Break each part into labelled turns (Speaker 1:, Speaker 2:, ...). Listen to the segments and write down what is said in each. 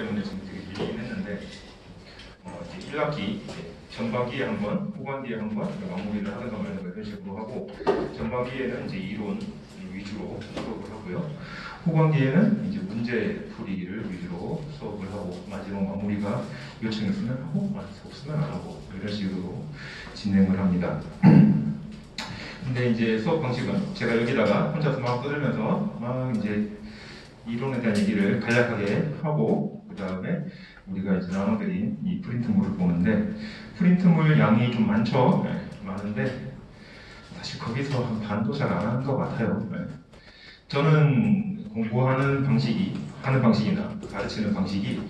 Speaker 1: 때문에 지금 되게 밀리긴 했는데 이제 1학기 전반기에 한 번, 후반기에 한 번 마무리를 하든가 말든가 이런 식으로 하고 전반기에는 이제 이론 위주로 수업을 하고요. 후반기에는 이제 문제풀이를 위주로 수업을 하고 마지막 마무리가 요청했으면 하고 없으면 안 하고 이런 식으로 진행을 합니다. 근데 이제 수업 방식은 제가 여기다가 혼자서 막 떠들면서 막 이제 이론에 대한 얘기를 간략하게 하고 그 다음에 우리가 이제 나눠드린 이 프린트물을 보는데 프린트물 양이 좀 많죠? 네, 많은데 사실 거기서 한 반도 잘 안 하는 것 같아요. 네. 저는 공부하는 방식이나 가르치는 방식이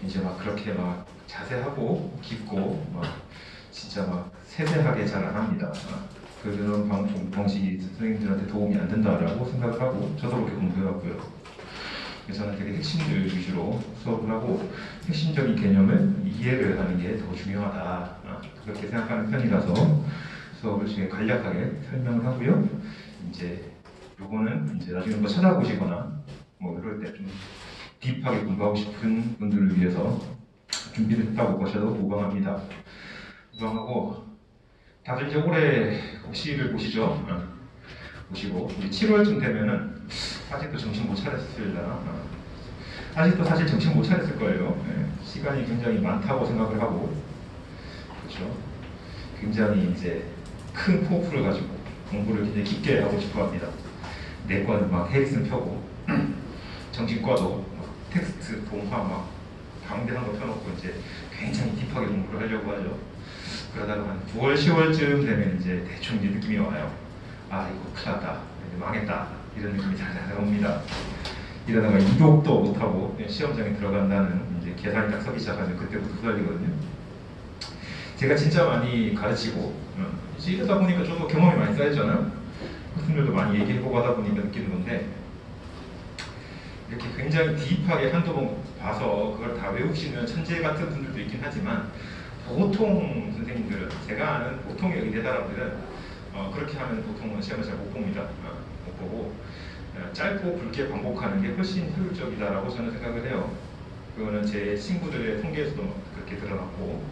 Speaker 1: 이제 막 그렇게 막 자세하고 깊고 막 진짜 막 세세하게 잘 안 합니다. 그런 방식이 선생님들한테 도움이 안 된다라고 생각을 하고 저도 그렇게 공부해왔고요. 그래서 저는 되게 핵심들 위주로 수업을 하고 핵심적인 개념을 이해를 하는 게 더 중요하다 그렇게 생각하는 편이라서 수업을 되게 간략하게 설명을 하고요. 이제 요거는 이제 나중에 한번 찾아보시거나 뭐 이럴 때 좀 딥하게 공부하고 싶은 분들을 위해서 준비를 했다고 보셔도 무방합니다. 무방하고 다들 이제 올해 국시를 보시죠? 보시고 이제 7월쯤 되면은 아직도 정신 못 차렸을려나? 아직도 사실 정신 못 차렸을 거예요. 네. 시간이 굉장히 많다고 생각을 하고 그렇죠? 굉장히 이제 큰 포부를 가지고 공부를 굉장히 깊게 하고 싶어 합니다. 내과는 막 해리슨 펴고 정신과도 막 텍스트, 동화 막 방대한 거 펴놓고 이제 굉장히 딥하게 공부를 하려고 하죠. 그러다가 한 9월, 10월쯤 되면 이제 대충 이제 느낌이 와요. 아 이거 큰일 났다, 이제 망했다 이런 느낌이 잘 옵니다. 이러다가 이독도 못하고 시험장에 들어간다는 이제 계산이 딱 서기 시작하면 그때부터 후달리거든요. 제가 진짜 많이 가르치고 이제 이러다 보니까 좀 더 경험이 많이 쌓였잖아요. 학생들도 많이 얘기해보고 하다 보니까 느끼는 건데 이렇게 굉장히 딥하게 한두 번 봐서 그걸 다 외우시는 천재 같은 분들도 있긴 하지만 보통 선생님들은 제가 아는 보통의 의대 사람들은 그렇게 하면 보통은 시험을 잘 못 봅니다. 못 보고 짧고 굵게 반복하는 게 훨씬 효율적이다라고 저는 생각을 해요. 그거는 제 친구들의 통계에서도 그렇게 드러났고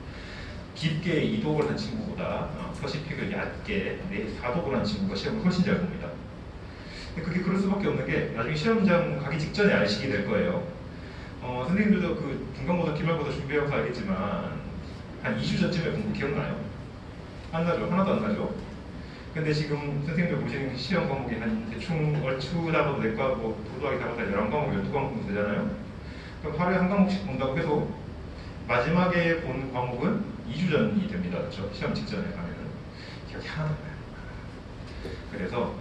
Speaker 1: 깊게 이독을 한 친구보다 서식픽을 얇게 4독을 한 친구가 시험을 훨씬 잘 봅니다. 근데 그게 그럴 수밖에 없는 게 나중에 시험장 가기 직전에 알시게 될 거예요. 선생님들도 그 중간고사, 기말고사 준비해서 알겠지만 한 2주 전쯤에 공부 기억나요? 안 나죠? 하나도 안 나죠? 근데 지금 선생님들 보시는 시험 과목이 한 대충 얼추 잡아도 내과 뭐 도도하게 잡아도 11과목, 12과목 되잖아요? 그럼 하루에 한 과목씩 본다고 해도 마지막에 본 과목은 2주 전이 됩니다. 그렇죠? 시험 직전에 가면은 기억이 하나도 안 나요. 그래서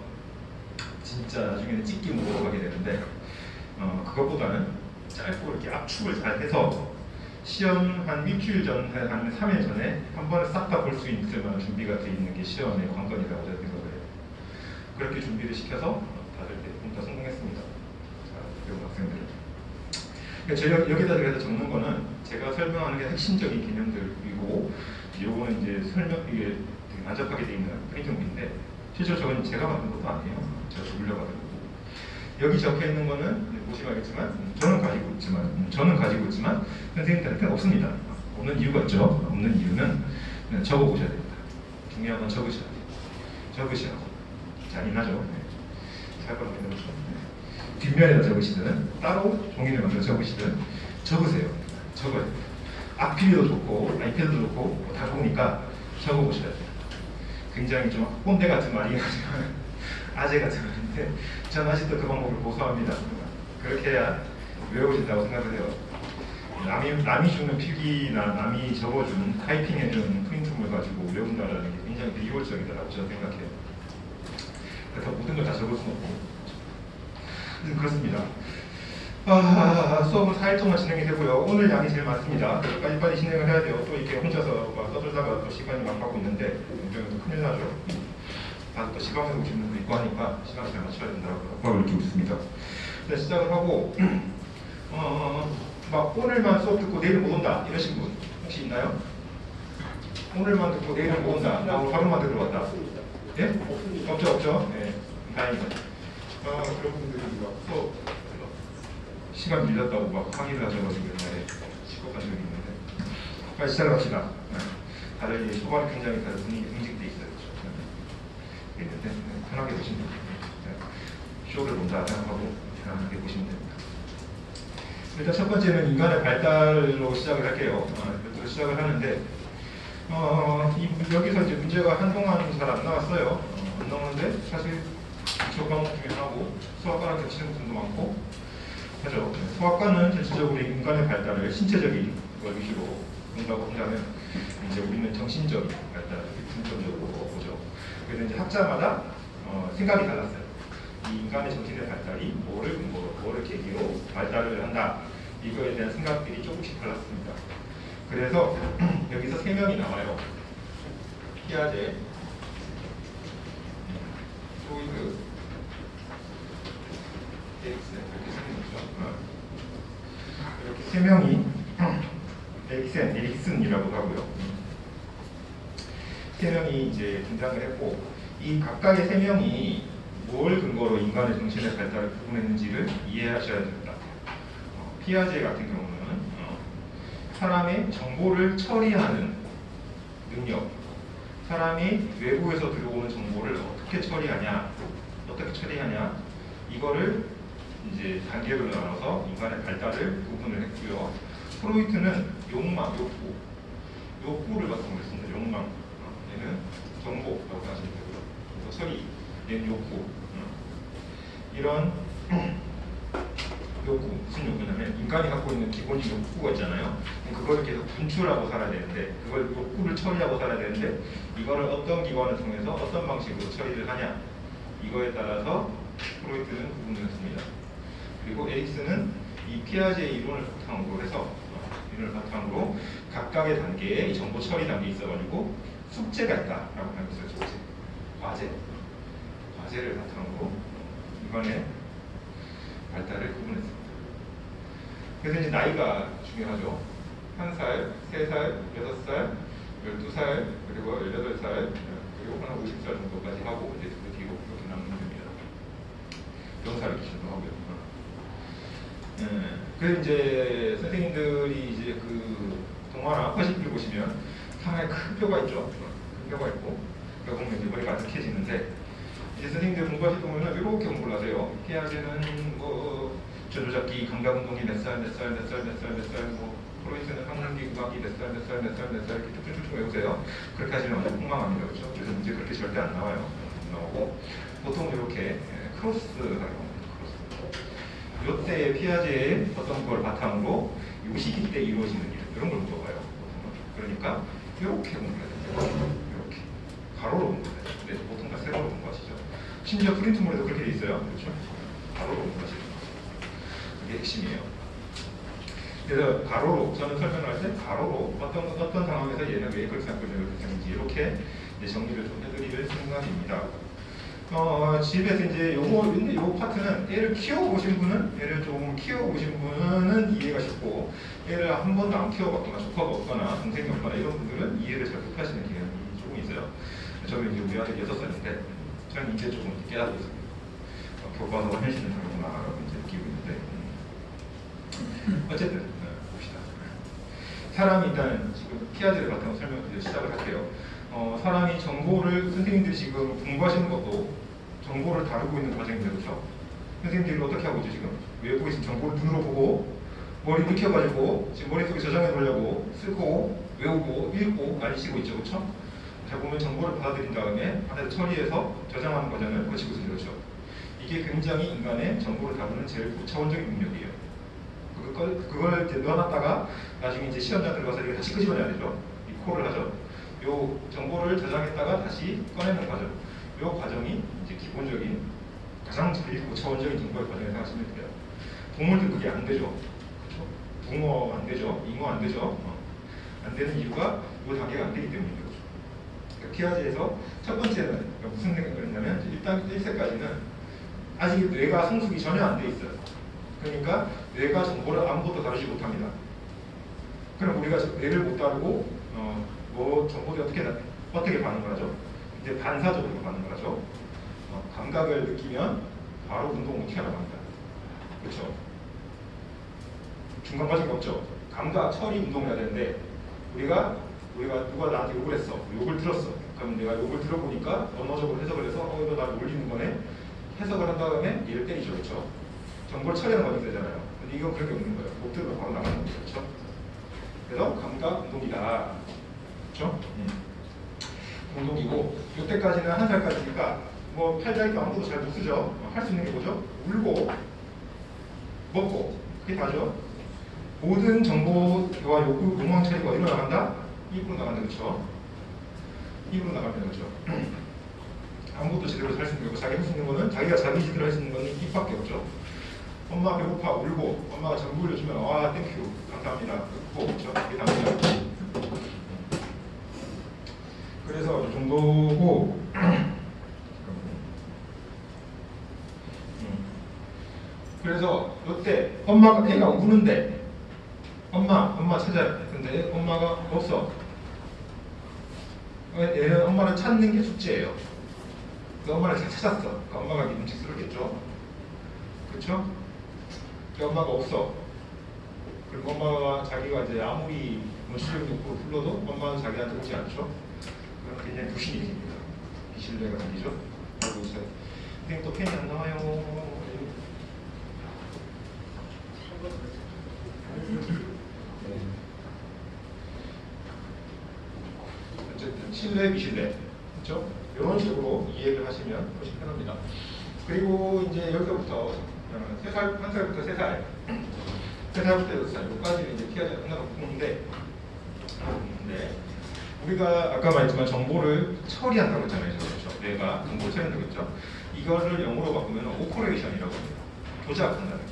Speaker 1: 진짜 나중에는 찍기 모으러 가게 되는데 그것보다는 짧고 이렇게 압축을 잘 해서 시험 한 일주일 전, 한 3일 전에 한 번에 싹 다 볼 수 있을 만한 준비가 돼 있는 게 시험의 관건이라고 저는 생각을 해요. 그렇게 준비를 시켜서 다들 대부분 다 성공했습니다. 배운 학생들은. 제가 여기다 그래서 적는 거는 제가 설명하는 게 핵심적인 개념들이고 요거는 이제 이게 되게 난잡하게 돼 있는 프린트물인데 실제로 저건 제가 만든 것도 아니에요. 제가 돌려가지고 여기 적혀 있는 거는 보시면 알겠지만 저는 가지고 있지만 선생님들한테는 없습니다. 없는 이유가 있죠. 없는 이유는 적어 보셔야 됩니다. 중요한 건 적으셔야 돼요. 적으시라고. 잔인하죠. 네. 살벌하게 되죠. 네. 뒷면에다 적으시든 따로 종이를 만들어 적으시든 적으세요. 적어야 돼요. 악필도 좋고 아이패드도 좋고 다 좋으니까 적어 보셔야 돼요. 굉장히 좀 꼰대 같은 말이긴 하지만 아재 같은 말인데 저는 아직도 그 방법을 고수합니다. 그렇게 해야 외워진다고 생각을 해요. 남이 주는 필기나 남이 적어준 타이핑해준 프린트물 가지고 외운다는 게 굉장히 비효율적이다라고 저는 생각해요. 그래서 모든 걸 다 적을 수는 없고 그렇습니다. 수업은 4일 동안 진행이 되고요. 오늘 양이 제일 많습니다. 빨리빨리 진행을 해야 돼요. 또 이렇게 혼자서 막 떠들다가 또 시간이 막 가고 있는데 굉장히 큰일 나죠. 다들 또 시간을 오시는 분도 있고 하니까 시간을 잘 맞춰야 된다고 압박을 느끼고 있습니다. 네, 시작을 하고 막 오늘만 수업 듣고 내일은 못 온다 이러신 분 혹시 있나요? 오늘만 듣고 내일은 못 온다. 하루만 들어왔다. 예? 없죠. 네, 다행이다. 그런 분들이 수업 시간 밀렸다고 막 항의를 하셔가지고 옛날에 시급한 적이 있는데 빨리 시작합시다. 다들 이제 초반에 굉장히 다들 분위기 응집돼 있어요. 있는데 편하게 보시면 됩니다. 쇼를 본다 생각하고 편하게 보시면 됩니다. 일단 첫 번째는 인간의 발달로 시작을 할게요. 이것으로 시작을 하는데 여기서 이제 문제가 한동안 잘 안 나왔어요. 안 나오는데 사실 기초 과목 중에 하나고 수학과랑 겹치는 부분도 많고 하죠. 수학과는 전체적으로 인간의 발달을 신체적인 걸 위주로 본다고 한다면 이제 우리는 정신적인 발달을 중점적으로 보죠. 그래서 이제 학자마다 생각이 달랐어요. 이 인간의 정신의 발달이 뭐를 근거로, 뭐를 계기로 발달을 한다. 이거에 대한 생각들이 조금씩 달랐습니다. 그래서 여기서 3명이 나와요. 피아제, 프로이드, 에릭슨 이렇게 3명이 에릭슨이라고 하고요. 3명이 이제 등장을 했고 이 각각의 3명이 뭘 근거로 인간의 정신의 발달을 구분했는지를 이해하셔야 됩니다. 피아제 같은 경우는 사람의 정보를 처리하는 능력, 사람이 외부에서 들어오는 정보를 어떻게 처리하냐, 이거를 이제 단계별로 나눠서 인간의 발달을 구분을 했고요. 프로이트는 욕망, 욕구를 바탕으로 했습니다. 욕망, 얘는 정보라고 하시면 되고요. 그래서 처리, 얘는 욕구. 이런 욕구, 무슨 욕구냐면 인간이 갖고 있는 기본적 욕구가 있잖아요. 그걸 계속 분출하고 살아야 되는데, 그걸 욕구를 처리하고 살아야 되는데, 이거를 어떤 기관을 통해서 어떤 방식으로 처리를 하냐, 이거에 따라서 프로이트는 구분을 했습니다. 그리고 에릭슨은 이 피아제의 이론을 바탕으로 각각의 단계에 이 정보 처리 단계에 있어가지고 숙제가 있다라고 하였어요. 숙제, 과제를 바탕으로 인간의 발달을 구분했습니다. 그래서 이제 나이가 중요하죠. 1살, 3살, 6살, 12살, 그리고 18살, 그리고 한 50살 정도까지 하고 이제 그 뒤로 그렇게 나누면 됩니다. 병사를 기준으로 하고요. 그래서 이제 선생님들이 이제 그 동화나 퍼시픽을 보시면 상당히 큰 뼈가 있죠. 큰 뼈가 있고 그러다 보면 이제 머리가 아득해지는데 이제 선생님들 공부하실 때 보면 이렇게 공부를 하세요. 피아제는 뭐 전조잡기, 감각운동이 몇 살, 뭐 프로이트는 항문기, 구강기 몇 살 이렇게 쭉쭉쭉 외우세요. 그렇게 하시면 완전 폭망합니다. 그렇죠? 그래서 문제 그렇게 절대 안 나와요. 안 나오고 보통 이렇게 크로스라고 합니다. 이때 피아제의 어떤 걸 바탕으로 이 시기 때 이루어지는 일 이런 걸 물어봐요. 그러니까 이렇게 공부해야 돼요. 이렇게 가로로 공부해야 돼요. 근데 보통 다 세로로 공부하시죠. 심지어 프린트물에도 그렇게 돼 있어요. 그렇죠? 가로로 공부하시는 거죠. 그게 핵심이에요. 그래서 가로로 저는 설명할 때 가로로 어떤 상황에서 얘는 왜 그렇게 생각하는지 이렇게 이제 정리를 좀 해드릴 생각입니다. 집에서 이제 요 파트는 애를 키워보신 분은, 애를 조금 키워보신 분은 이해가 쉽고, 애를 한 번도 안 키워봤거나, 조카가 없거나, 동생이 없거나, 이런 분들은 이해를 잘 못하시는 경향이 조금 있어요. 저는 이제 우리 아들 6살인데, 저는 이제 조금 깨닫고 있습니다. 교과서가 현실은 다르구나, 라고 이제 느끼고 있는데. 어쨌든, 봅시다. 사람이 일단 지금 피아제를 바탕으로 설명을 시작을 할게요. 사람이 정보를 선생님들이 지금 공부하시는 것도 정보를 다루고 있는 과정인데 그렇죠? 선생님들이 어떻게 하고 있죠 지금? 외부에 있는 정보를 눈으로 보고 머리 익혀가지고 지금 머릿속에 저장해 놓으려고 쓰고 외우고 읽고 알리시고 있죠 그렇죠? 자 보면 정보를 받아들인 다음에 하나를 처리해서 저장하는 과정을 거치고 있습니다 그렇죠? 이게 굉장히 인간의 정보를 다루는 제일 고차원적인 능력이에요. 그걸 이제 넣어놨다가 나중에 이제 시험장 들어가서 이렇게 다시 끄집어내야 되죠. 이 콜을 하죠. 요 정보를 저장했다가 다시 꺼내는 과정. 요 과정이 이제 기본적인 가장 제일 고차원적인 정보의 과정을 생각하시면 돼요. 동물들 그게 안 되죠. 그렇죠? 붕어 안 되죠. 잉어 안 되죠. 안 되는 이유가 요 단계가 안 되기 때문이죠. 그러니까 피아제에서 첫 번째는 무슨 생각을 했냐면 일단 1세까지는 아직 뇌가 성숙이 전혀 안 돼 있어요. 그러니까 뇌가 정보를 아무것도 다루지 못합니다. 그럼 우리가 뇌를 못 다루고 뭐 정보들이 어떻게 반응을 하죠? 이제 반사적으로 반응을 하죠. 감각을 느끼면 바로 운동을 어떻게 하라고 합니다. 그렇죠? 중간 과정이 없죠. 감각, 처리 운동을 해야 되는데 우리가 누가 나한테 욕을 했어. 욕을 들었어. 그럼 내가 욕을 들어보니까 언어적으로 해석을 해서 이거 나 놀리는 거네. 해석을 한 다음에 얘를 때리죠. 그렇죠? 정보를 처리하는 과정이 되잖아요. 근데 이건 그런 게 없는 거예요. 못 들으면 바로 나가는 거죠. 그렇죠? 그래서 감각 운동이다. 그렇죠? 운동이고 이때까지는 한 살까지니까 뭐 팔다리도 아무도 잘 못 쓰죠. 할 수 있는 게 뭐죠? 울고 먹고 그게 다죠. 모든 정보와 욕망 처리가 어디로 나간다? 입으로 나간다. 그렇죠? 입으로 나갑니다. 그렇죠? 아무것도 제대로 할 수 있는 거고 자기 할 수 있는 거는 자기가 자기 제대로 할 수 있는 거는 입밖에 없죠. 엄마 배고파 울고 엄마가 전부 올려주면 와 땡큐 감사합니다. 그렇죠? 그게 답니다. 그래서 이 정도고 그래서 이때 엄마가 애가 우는데 엄마 찾아야 돼. 근데 엄마가 없어. 얘는 엄마를 찾는 게 숙제예요. 그 엄마를 잘 찾았어. 그 엄마가 믿음직스럽겠죠. 그렇죠? 그 엄마가 없어. 그리고 엄마가 자기가 이제 아무리 실력 욕구로 불러도 엄마는 자기한테 오지 않죠. 그럼 굉장히 불신이 생깁니다. 비신뢰가 생기죠. 그리고 이제 선생님 또 펜이 안 나와요. 어쨌든 신뢰, 비신뢰, 그렇죠? 이런 식으로 이해를 하시면 훨씬 편합니다. 그리고 이제 여기서부터 3살, 1살부터 3살, 3살부터 6살, 여기까지는 이제 피하지 않는다고 보는데, 우리가 아까 말했지만 정보를 처리한다고 했잖아요. 그렇죠? 뇌가 정보를 처리한다고 했죠. 이거를 영어로 바꾸면 오퍼레이션이라고 합니다. 조작한다는 거예요.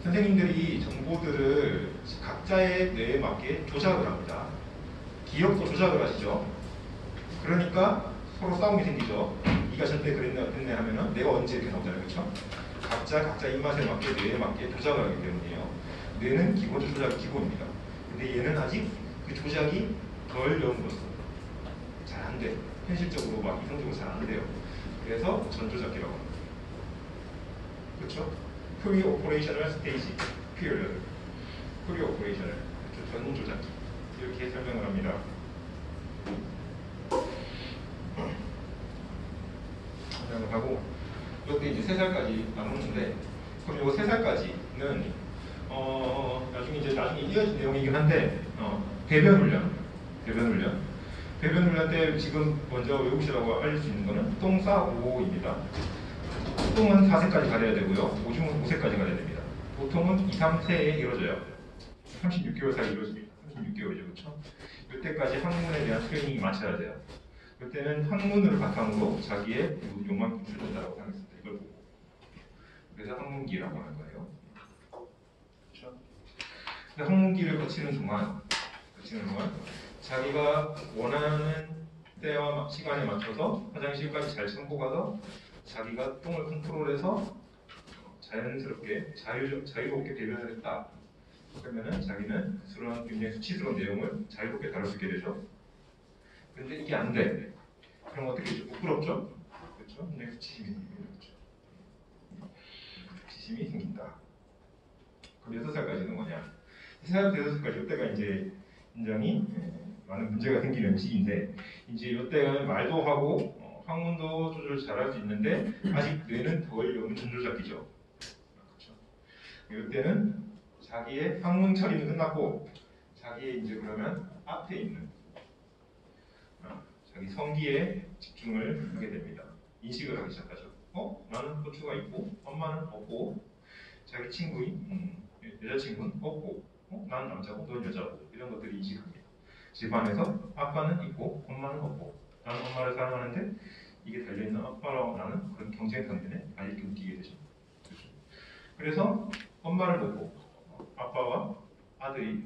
Speaker 1: 선생님들이 정보들을 각자의 뇌에 맞게 조작을 합니다. 기억도 조작을 하시죠. 그러니까 서로 싸움이 생기죠. 네가 절대 그랬네 어땠네 하면은 내가 언제 이렇게 나오잖아요. 그렇죠? 각자 입맛에 맞게 뇌에 맞게 조작을 하기 때문이에요. 뇌는 기본적 조작이 기본입니다. 근데 얘는 아직 그 조작이 덜 연구했어. 잘 안 돼. 현실적으로 막 이성적으로 잘 안 돼요. 그래서 전조작기라고 합니다. 그렇죠? 프리오퍼레이셔널 스테이지 피리어드. 프리오퍼레이셔널 전조작기 이렇게 설명을 합니다. 설명을 하고 이때 이제 3살까지 남았는데 그럼 요 3살까지는 나중에 이어진 내용이긴 한데 배변 훈련 때 지금 먼저 외우시라고 알릴 수 있는 거는 똥싸오입니다. 똥은 4세까지 가려야 되고요. 오줌은 5세까지 가려야 됩니다. 보통은 2, 3세에 이루어져요. 36개월 사이 이루어집니다. 36개월이죠. 그렇죠? 이때까지 학문에 대한 트레이닝이 마쳐야 돼요. 이때는 학문을 바탕으로 자기의 욕망이 분출된다고 하겠습니다. 이걸 보고. 그래서 학문기라고 하는 거예요. 그렇죠? 학문기를 거치는 동안 자기가 원하는 때와 시간에 맞춰서 화장실까지 잘 참고 가서 자기가 똥을 컨트롤해서 자연스럽게 자유롭게 배변을 했다. 그러면은 자기는 굉장히 수치스러운 내용을 자유롭게 다룰 수 있게 되죠. 근데 이게 안 돼. 그럼 어떻게 되죠? 부끄럽죠? 그렇죠? 굉장히 수치심이 생깁니다. 그렇죠? 수치심이 생긴다. 그럼 6살까지는 뭐냐? 3살부터 6살까지 이때가 이제 굉장히 많은 문제가 생기는 시기인데 이제 이때는 말도 하고 학문도 조절 잘할 수 있는데 아직 뇌는 덜 연문 전조작기죠. 그렇죠? 이때는 자기의 학문 처리는 끝났고 자기의 이제 그러면 앞에 있는 자기 성기에 집중을 하게 됩니다. 인식을 하기 시작하죠. 나는 호주가 있고 엄마는 없고 자기 친구인 여자친구는 없고 나는 남자고 넌 여자고 이런 것들을 인식합니다. 집안에서 아빠는 있고 엄마는 없고 나는 엄마를 사랑하는데 이게 달려있는 아빠랑 나는 그런 경쟁 관계에 이렇게 느끼게 되죠. 그래서 엄마를 보고 아빠와 아들이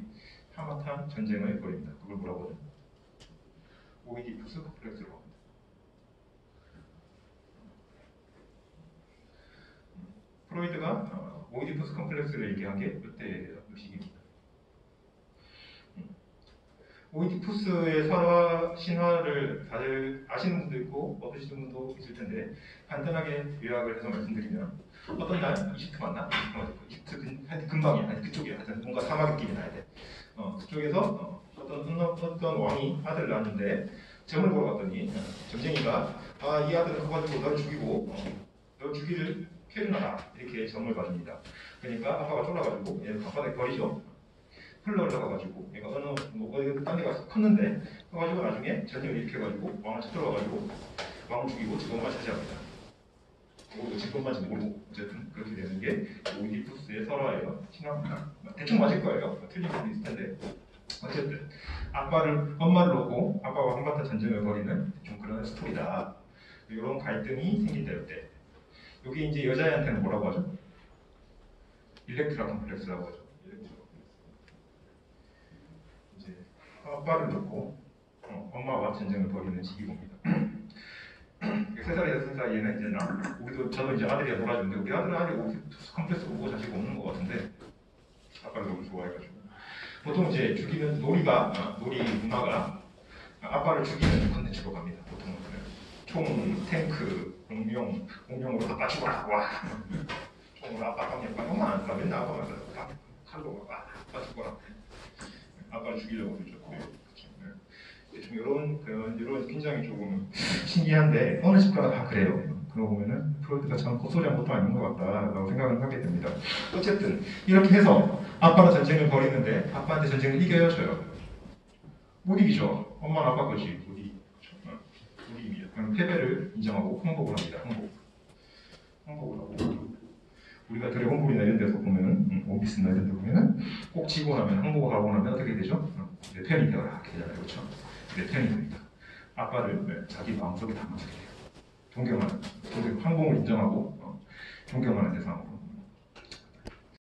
Speaker 1: 한바탕 전쟁을 벌입니다. 그걸 뭐라고 하죠? 오이디푸스 컴플렉스라고 합니다. 프로이드가 오이디푸스 컴플렉스를 얘기한 게 이때 시기입니다. 오이디푸스의 신화를 다들 아시는 분도 있고 모르시는 분도 있을 텐데 간단하게 요약을 해서 말씀드리면 어떤 날 이집트 맞나? 이집트 하여튼 근방이야. 하여튼 그쪽이야. 하여튼 뭔가 사막 느낌이 나야 돼. 그쪽에서 어떤 왕이 아들을 낳았는데 점을 보러 갔더니 점쟁이가 이 아들을 커가지고 너를 죽이고 너 죽이를 캐르나라 이렇게 점을 봐줍니다. 그러니까 아빠가 쫄아가지고 얘를 바닥에 버리죠. 흘러가가지고 얘가 어디 딴 데 가서 컸는데 그래가지고 나중에 전쟁을 일으켜가지고 왕을 쳐들어가가지고 왕을 죽이고 직원만 차지합니다. 모르고 직권만지 모르고 어쨌든 그렇게 되는 게 오이디푸스의 설화예요. 신화입니다. 대충 맞을 거예요. 틀린 부분이 있을 텐데 어쨌든 엄마를 놓고 아빠와 한바탕 전쟁을 벌이는 좀 그런 스토리다. 이런 갈등이 생긴다 이때. 여기 이제 여자애한테는 뭐라고 하죠? 일렉트라 컴플렉스라고 하죠. 이제 아빠를 놓고 엄마와 전쟁을 벌이는 시기입니다. 3살에서 6살에는 이제 저도 이제 아들이야 놀아주는데 우리 아들은 아직 컴플렉스 오고 자식 없는 것 같은데 아빠를 너무 좋아해가지고 보통 이제 죽이는 놀이 문화가 아빠를 죽이는 컨텐츠로 갑니다. 보통은 총, 탱크, 공룡으로 아빠 죽어라 와 총으로 아빠 깜짝만 안 쏴. 맨날 아빠만 쏴. 칼로 와 아빠 죽어라 아빠를 죽이려고 그러죠. 좀 이런 굉장히 조금 신기한데 어느 집 가나 다 그래요. 그러고 보면은 프로이드가 참 헛소리한 것도 아닌 것 같다라고 생각을 하게 됩니다. 어쨌든 이렇게 해서 아빠랑 전쟁을 벌이는데 아빠한테 전쟁을 이겨요, 져요? 못 이기죠. 엄마는 아빠 것이 못 이깁니다. 그럼 패배를 인정하고 항복을 합니다. 항복을 하고 우리가 드래곤볼이나 이런 데서 보면은 원피스나 이런 데 보면은 꼭 지고 나면 항복을 하고 나면 어떻게 되죠? 내 편이 되어라 이렇게 되잖아요, 그렇죠? 내 편이 됩니다. 아빠를 자기 마음속에 담아주게 돼요. 항복을 인정하고 존경하는 대상으로